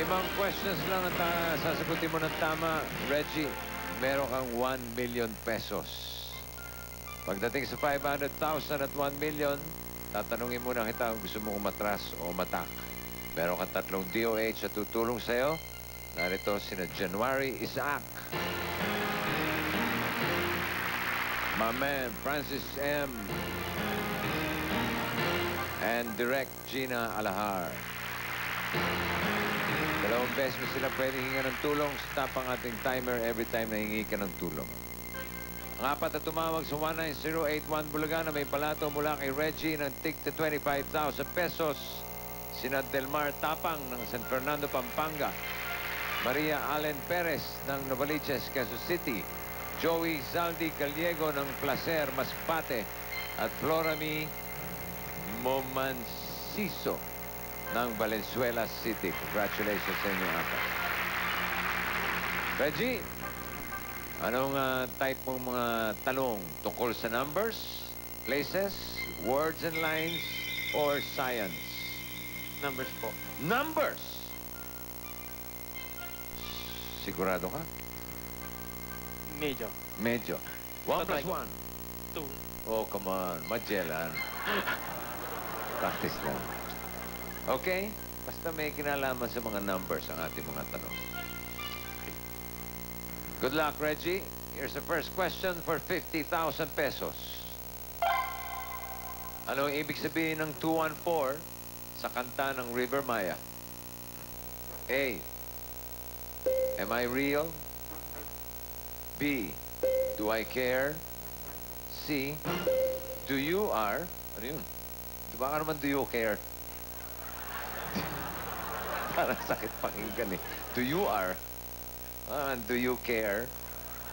5 questions lang at sasagutin mo ng tama, Reggie. Meron kang 1 million pesos. Pagdating sa 500,000 at 1 million, tatanungin muna kita kung gusto mo umatras o umatak. Meron kang 3 DOH at tutulong sa'yo. Narito sina January Isaac. My man, Francis M. And Direct Gina Alahar. Dalawang beses mo sila pwede hinga ng tulong. Stop ang ating timer every time na hingi ka ng tulong. Ang apat na tumawag sa 19081 Bulaga na may palato mula kay Reggie ng tig 25,000 pesos. Sina Delmar Tapang ng San Fernando, Pampanga. Maria Allen Perez ng Novaliches, Quezon City. Joey Zaldi Gallego ng Placer, Masbate. At Florami Momanciso ng Valenzuela City. Congratulations sa inyo apat. Reggie, anong type mong mga tanong? Tungkol sa numbers, places, words and lines, or science? Numbers po. Numbers! Sigurado ka? Medyo. Medyo. 1 Tatry plus ko. 1. 2. Oh, come on. Magellan. Practice lang. Okay? Basta may kinalaman sa mga numbers ang ating mga tanong. Good luck, Reggie. Here's the first question for 50,000 pesos. Ano ang ibig sabihin ng 214 sa kanta ng River Maya? A. Am I real? B. Do I care? C. Do you are? Ano yun? Baka naman do you care? Parang sakit pakinggan eh. Do you are? Do you care?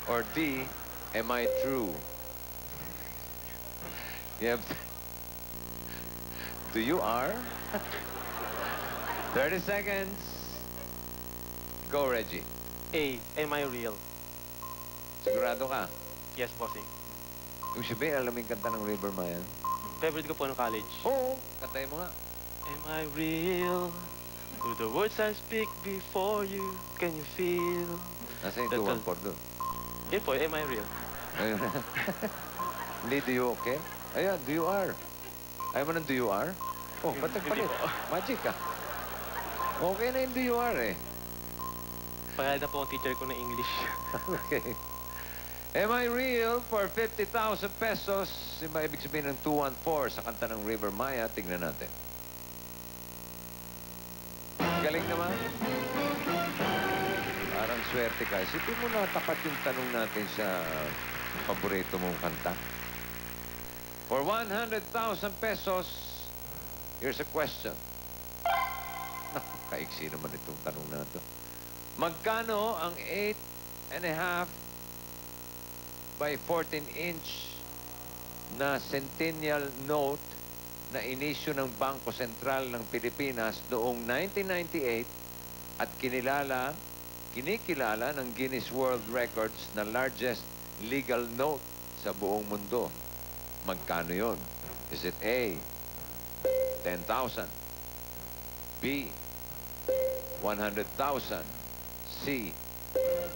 Or D. Am I true? Yep. Do you are? 30 seconds. Go, Reggie. A. Am I real? Sigurado ka? Yes, bossing. Yung sabihin, alam mo yung kanta ng River Maya? Favorite ko po ng college. Oo, kantayin mo nga. Am I real? Do the words I speak before you? Can you feel? Nasa yung 214 doon. Yun po, am I real? Ayun. Hindi, do you okay? Ayan, do you are. Ayaw mo ng do you are? Oh, Hindi palit. po. Magic ka. Okay na yung do you are eh. Pagkala na po ang teacher ko ng English. Okay. Am I real for 50,000 pesos? Yung ba ibig sabihin ng 214 sa kanta ng River Maya? Tingnan natin. Galing naman. Parang swerte ka. Isipin mo na tapat yung tanong natin sa paborito mong kanta. For 100,000 pesos, here's a question. Naku, kaiksi naman itong tanong na ito. Magkano ang 8.5 by 14-inch na centennial note na inisyu ng Bangko Sentral ng Pilipinas noong 1998 at kinikilala ng Guinness World Records na largest legal note sa buong mundo? Magkano yon? Is it A, 10,000, B, 100,000, C,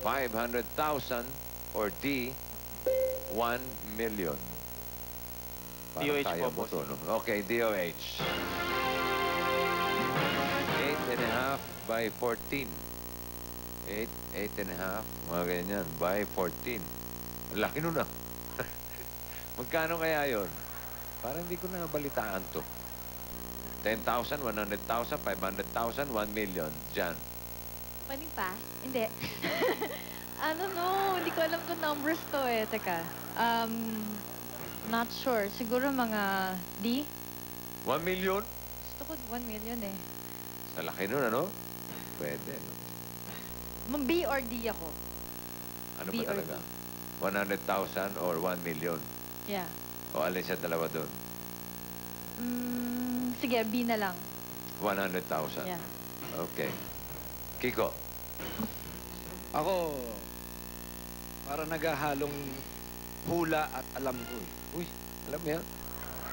500,000, or D, 1 million? Parang DOH kaya po, mo to, boss. no? Okay, DOH. 8.5 by 14. 8.5, mga ganyan, by 14. Laki nun ah. Magkano kaya yon? Parang hindi ko nabalitaan to. 10,000, 100,000, 500,000, 1 million. Jan. Pwedeng pa? Hindi. Hindi ko alam kung numbers to eh. Teka. Not sure. Siguro mga D? 1 million? Gusto ko 1 million eh. Sa laki nun, ano? Pwede, no? B or D ako. Ano B ba or talaga? 100,000 or 1 million? Yeah. O alin sa dalawa doon? Sige, B na lang. 100,000. Yeah. Okay. Kiko. Ako, para naghahalong hula at alam ko eh. Uy, alam mo yan?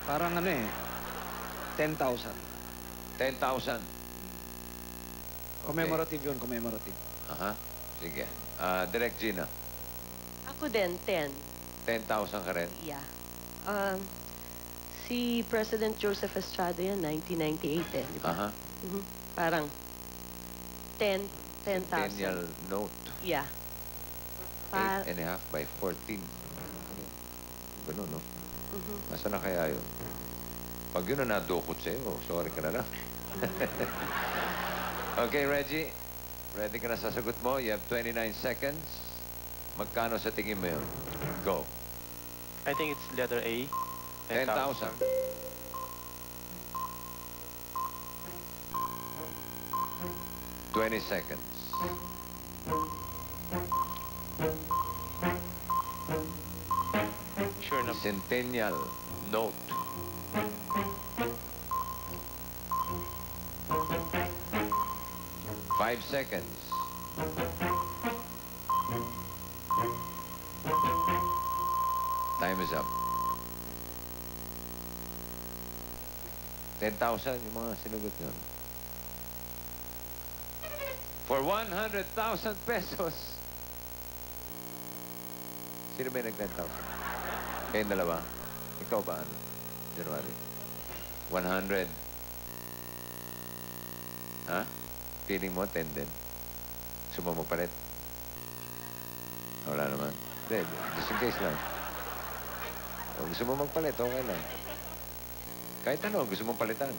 Parang 10,000. 10,000. Commemorative yun, commemorative. Aha. Sige. Direct Gina, Ako din, 10. 10,000 ka rin. Yeah. Si President Joseph Estrada yan, 1998 eh, di ba? Aha. Mhm. Parang 10,000. Centennial note. Yeah. 8.5 by 14. Ganun, no? Mhm. Nasaan na kaya yun? Pag yun na nadukot sa'yo, sorry ka na lang. Okay, Reggie. Ready ka na sa sagot mo? You have 29 seconds. Magkano sa tingin mo yun? Go. I think it's letter A. 10,000. 20 seconds. Sure na. Centennial note. Five seconds. Time is up. 10,000 yung mga sinugot nyo. For 100,000 pesos. Sino ba yung nag-10,000? Kayong dalawa? Ikaw ba, ano? January? 100. Ha? Feeling mo, 10 din? Gusto mo magpalit? Wala naman. Hindi, just in case lang. O gusto mo magpalit, okay lang. Kahit ano, gusto mong palitan.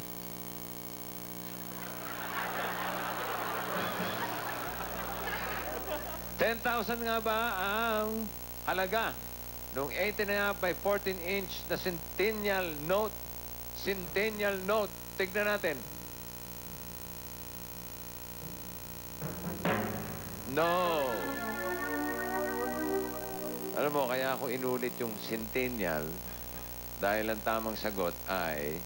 $10,000 nga ba ang halaga nung 8.5 by 14-inch na Centennial Note? Centennial Note. Tignan natin. No. Alam mo, kaya ako inulit yung Centennial dahil ang tamang sagot ay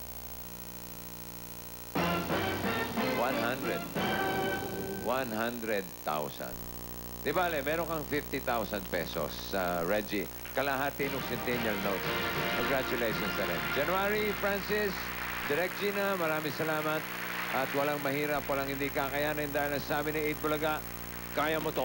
100,000. Di ba, Ale, meron kang 50,000 pesos sa Reggie. Kalahati ng Centennial Note. Congratulations na rin. January, Francis, Direk Gina, maraming salamat. At walang mahirap, walang hindi kakayanin dahil nasabi ni 8 Bulaga, kaya mo to.